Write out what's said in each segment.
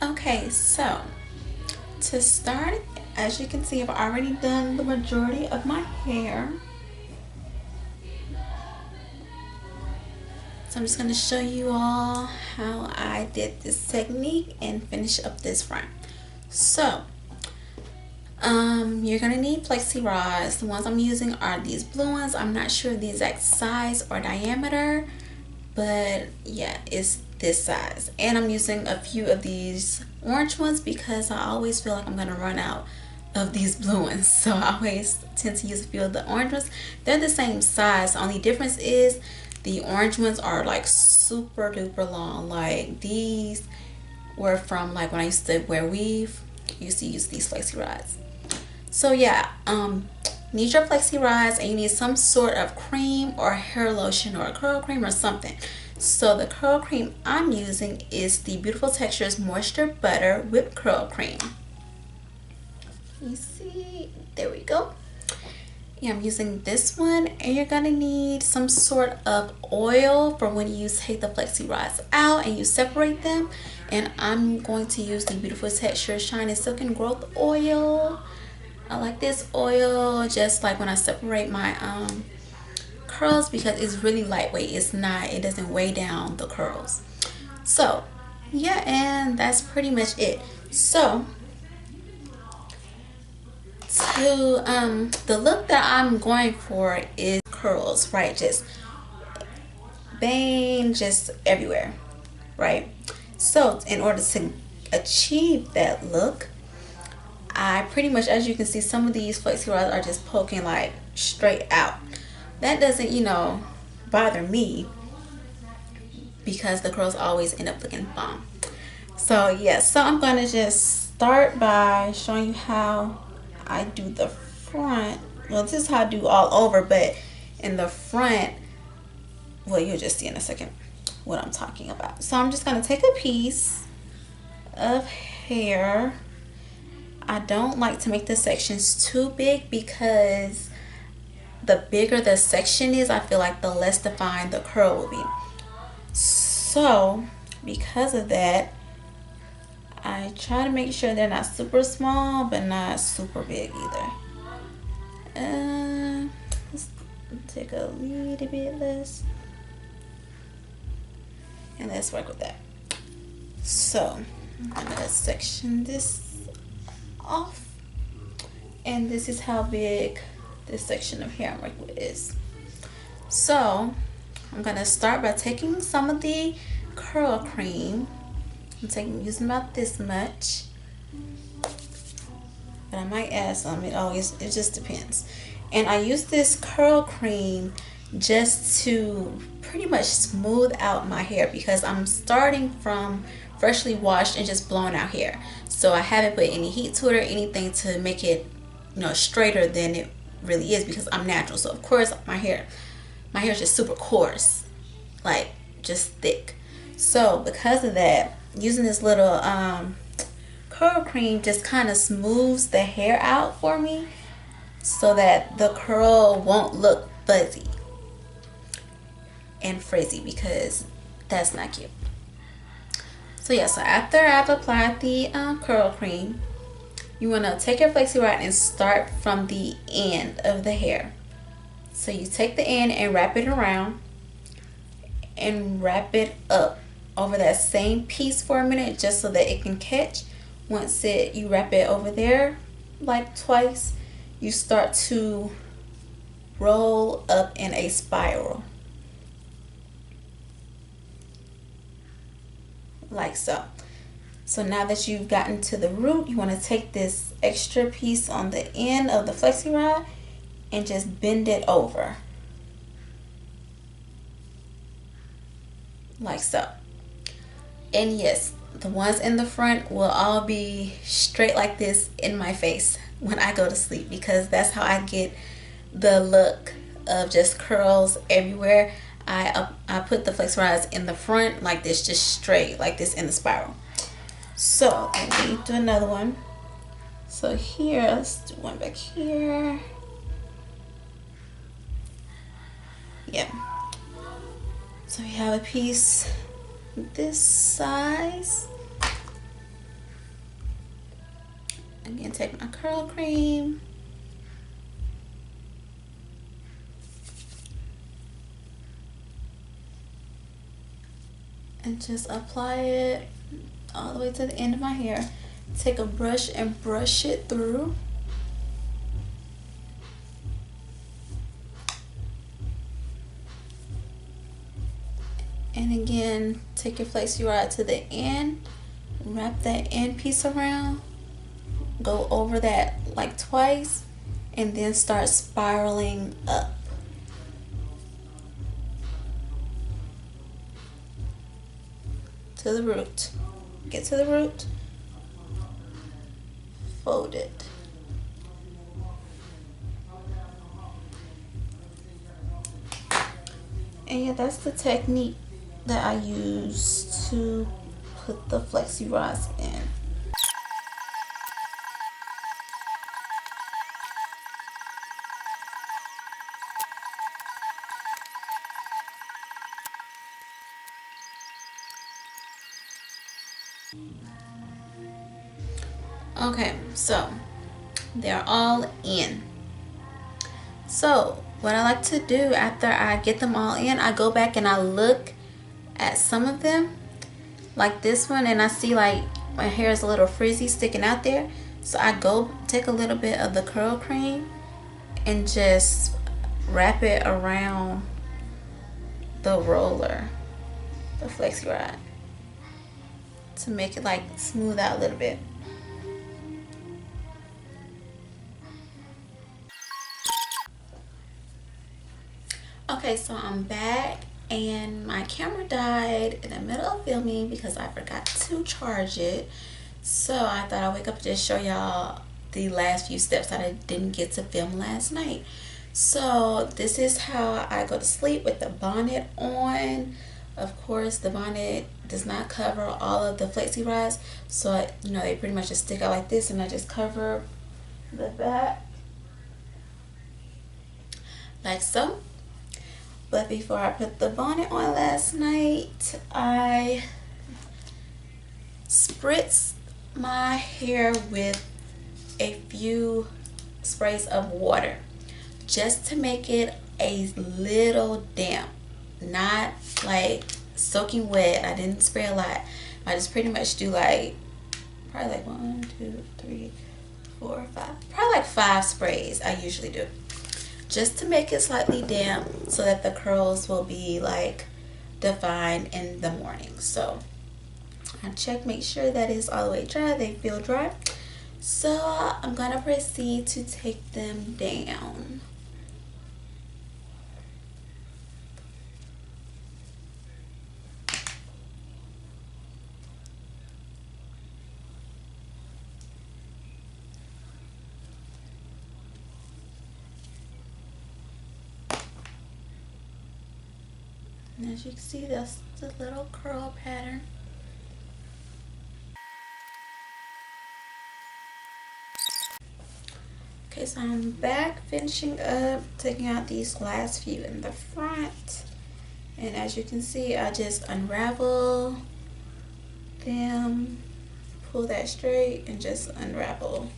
Okay, so to start, as you can see, I've already done the majority of my hair. So I'm just going to show you all how I did this technique and finish up this front. So you're gonna need flexi rods. The ones I'm using are these blue ones. I'm not sure the exact size or diameter, but yeah, it's this size. And I'm using a few of these orange ones because I always feel like I'm gonna run out of these blue ones, so I always tend to use a few of the orange ones. They're the same size. The only difference is the orange ones are like super duper long. Like these were from like when I used to wear weave. I used to use these flexi rods. So yeah, need your flexi rods, and you need some sort of cream or hair lotion or a curl cream or something. So the curl cream I'm using is the Beautiful Textures Moisture Butter Whipped Curl Cream. You see, there we go. Yeah, I'm using this one, and you're gonna need some sort of oil for when you take the flexi rods out and you separate them. And I'm going to use the Beautiful Textures Shine&Silken Growth Oil. I like this oil just like when I separate my curls because it's really lightweight. It doesn't weigh down the curls. So yeah, and that's pretty much it. So to the look that I'm going for is curls, right? Just bang, just everywhere, right? So in order to achieve that look, I pretty much, as you can see, some of these flexi rods are just poking like straight out. That doesn't, bother me because the curls always end up looking bomb. So yeah, so I'm gonna just start by showing you how I do the front. Well, this is how I do all over, but in the front, well, you'll just see in a second what I'm talking about. So I'm just gonna take a piece of hair. I don't like to make the sections too big because the bigger the section is, I feel like the less defined the curl will be. So because of that, I try to make sure they're not super small but not super big either. Let's take a little bit less and let's work with that. So I'm gonna section this off, and this is how big this section of hair I'm working with is. So I'm gonna start by taking some of the curl cream. I'm using about this much, but I might add some. It just depends. And I use this curl cream just to pretty much smooth out my hair because I'm starting from freshly washed and just blown out hair. So I haven't put any heat to it or anything to make it, straighter than it really is because I'm natural. So of course my hair is just super coarse, like just thick. So because of that, using this little curl cream just kind of smooths the hair out for me so that the curl won't look fuzzy and frizzy because that's not cute. So yeah, so after I've applied the curl cream, you want to take your flexi rod and start from the end of the hair. So you take the end and wrap it around and wrap it up over that same piece for a minute just so that it can catch. Once you wrap it over there like twice, you start to roll up in a spiral like so. So now that you've gotten to the root, you want to take this extra piece on the end of the flexi rod and just bend it over like so. And yes, the ones in the front will all be straight like this in my face when I go to sleep because that's how I get the look of just curls everywhere. I put the flexi rods in the front like this, just straight like this in the spiral. So let me do another one. So here, let's do one back here. Yeah. So we have a piece this size. Again, take my curl cream. And just apply it all the way to the end of my hair. Take a brush and brush it through. And again, take your flexi rod to the end, wrap that end piece around, go over that like twice, and then start spiraling up. To the root. Get to the root, fold it. And yeah, that's the technique that I use to put the flexi rods in. Okay, so they're all in. So what I like to do after I get them all in, I go back and I look at some of them, like this one, and I see like my hair is a little frizzy sticking out there. So I go take a little bit of the curl cream and just wrap it around the roller, the flexi rod, to make it like smooth out a little bit. Okay, so I'm back and my camera died in the middle of filming because I forgot to charge it. So I thought I'd wake up and just show y'all the last few steps that I didn't get to film last night. So this is how I go to sleep with the bonnet on. Of course, the bonnet does not cover all of the flexi rods, so you know they pretty much just stick out like this, and I just cover the back like so. But before I put the bonnet on last night, I spritzed my hair with a few sprays of water just to make it a little damp, not like soaking wet. I didn't spray a lot. I just pretty much do like probably like 1, 2, 3, 4, 5, probably like 5 sprays I usually do, just to make it slightly damp so that the curls will be like defined in the morning. So I check, make sure that it's all the way dry, they feel dry. So I'm gonna proceed to take them down. And as you can see, that's the little curl pattern. Okay, so I'm back finishing up, taking out these last few in the front. And as you can see, I just unravel them, pull that straight, and just unravel.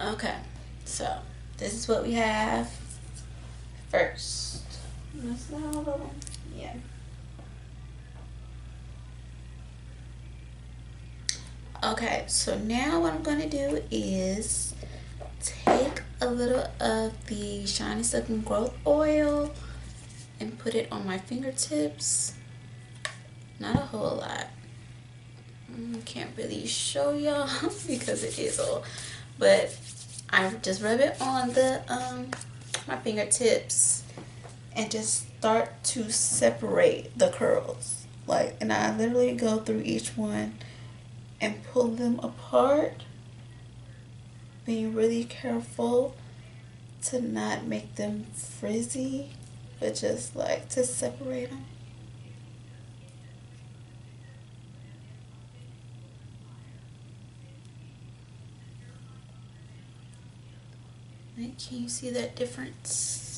Okay, so this is what we have first. That's not all of them. Yeah. Okay, so now what I'm going to do is take a little of the Shine&Silken growth oil and put it on my fingertips. Not a whole lot. Can't really show y'all because it is oil, but I just rub it on the my fingertips and just start to separate the curls, like, and I literally go through each one and pull them apart, being really careful to not make them frizzy, but just like to separate them. Can you see that difference?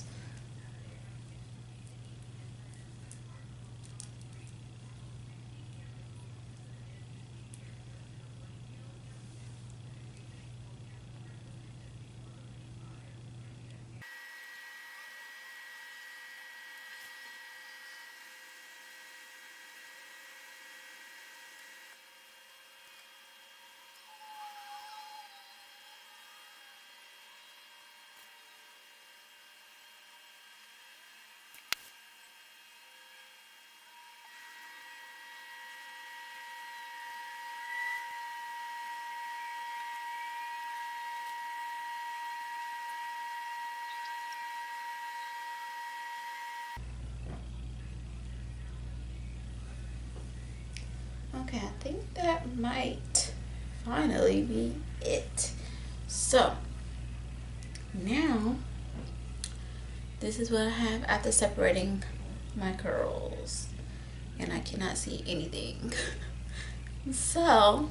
Okay, I think that might finally be it. So now this is what I have after separating my curls, and I cannot see anything. So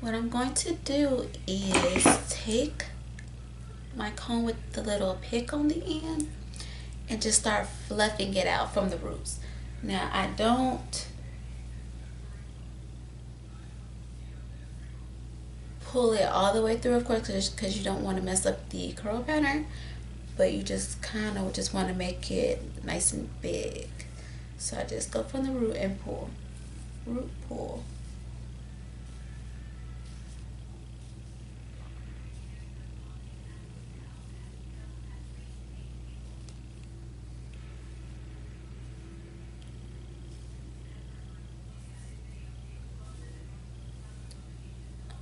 what I'm going to do is take my comb with the little pick on the end and just start fluffing it out from the roots. Now I don't pull it all the way through, of course, because you don't want to mess up the curl pattern, but you just kind of just want to make it nice and big. So I just go from the root and pull, root pull.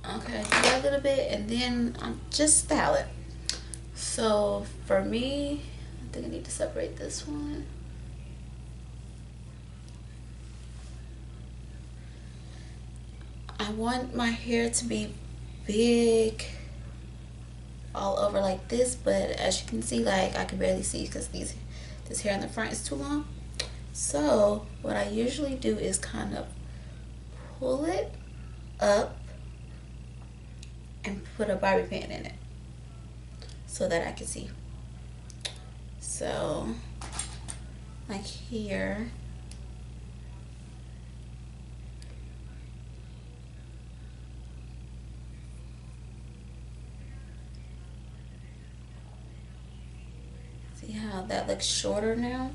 Okay, do that a little bit, and then just style it. So for me, I think I need to separate this one. I want my hair to be big all over like this, but as you can see, like I can barely see because this hair in the front is too long. So what I usually do is kind of pull it up and put a bobby pin in it so that I can see. So like here, see how that looks shorter now?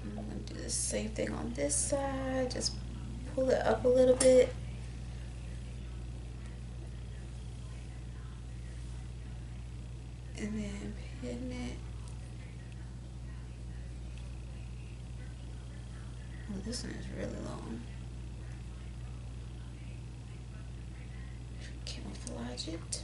I'm gonna do the same thing on this side, just pull it up a little bit. And then pin it. Oh, this one is really long. Camouflage it.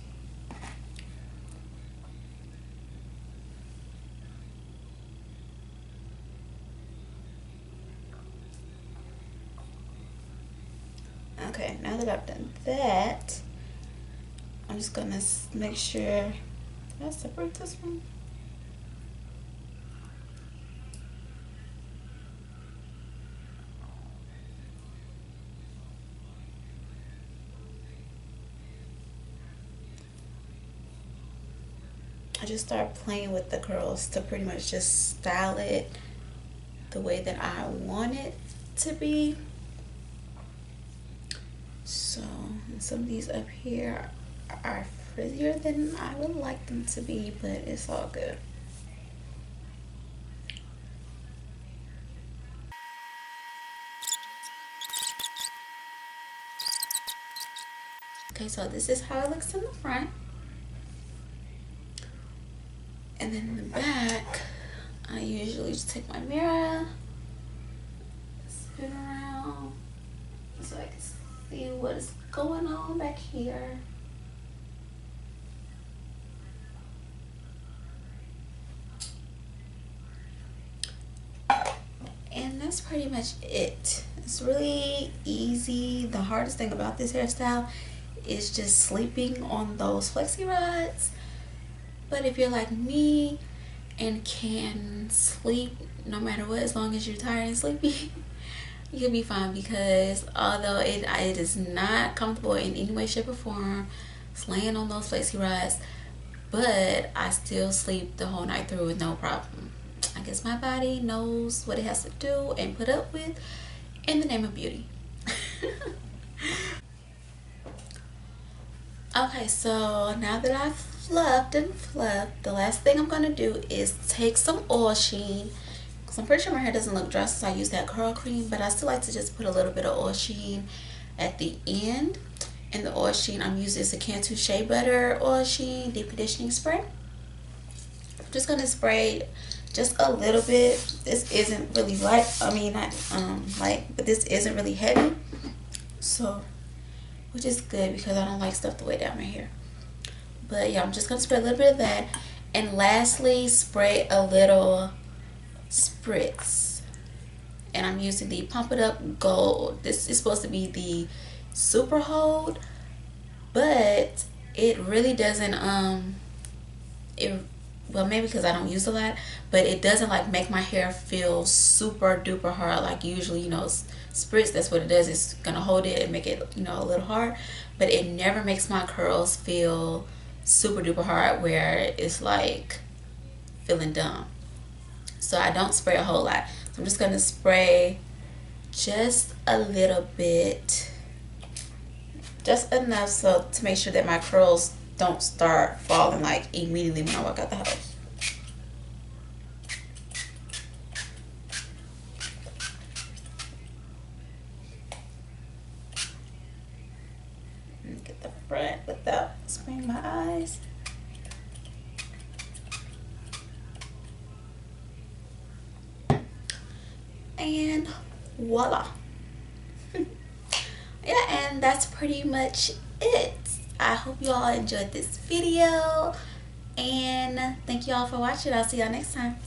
Okay, now that I've done that, I'm just gonna make sure. Did I separate this one? I just start playing with the curls to pretty much just style it the way that I want it to be. So, and some of these up here are frizzier than I would like them to be, but it's all good. Okay, so this is how it looks in the front. And then in the back, I usually just take my mirror, spin around so I can see what is going on back here. And that's pretty much it. It's really easy. The hardest thing about this hairstyle is just sleeping on those flexi rods. But if you're like me and can sleep no matter what, as long as you're tired and sleepy, you'll be fine, because although it is not comfortable in any way, shape, or form, laying on those Flexi Rods, but I still sleep the whole night through with no problem. I guess my body knows what it has to do and put up with in the name of beauty. Okay, so now that I've fluffed and fluffed, the last thing I'm going to do is take some oil sheen. Because I'm pretty sure my hair doesn't look dry since I use that curl cream. But I still like to just put a little bit of oil sheen at the end. And the oil sheen I'm using is a Cantu Shea Butter Oil Sheen Deep Conditioning Spray. I'm just going to spray just a little bit. This isn't really light. I mean, not light, but this isn't really heavy. So, which is good because I don't like stuff to weigh down my hair. But yeah, I'm just going to spray a little bit of that. And lastly, spray a little spritz. And I'm using the Pump It Up Gold. This is supposed to be the super hold, but it really doesn't well, maybe because I don't use a lot, but it doesn't like make my hair feel super duper hard like usually, you know, spritz, that's what it does. It's gonna hold it and make it, you know, a little hard, but it never makes my curls feel super duper hard where it's like feeling dumb. So I don't spray a whole lot. So I'm just gonna spray just a little bit, just enough so to make sure that my curls don't start falling like immediately when I walk out the house. Get the front without spraying my eyes. And voila. Yeah, and that's pretty much it. I hope you all enjoyed this video, and thank you all for watching. I'll see y'all next time.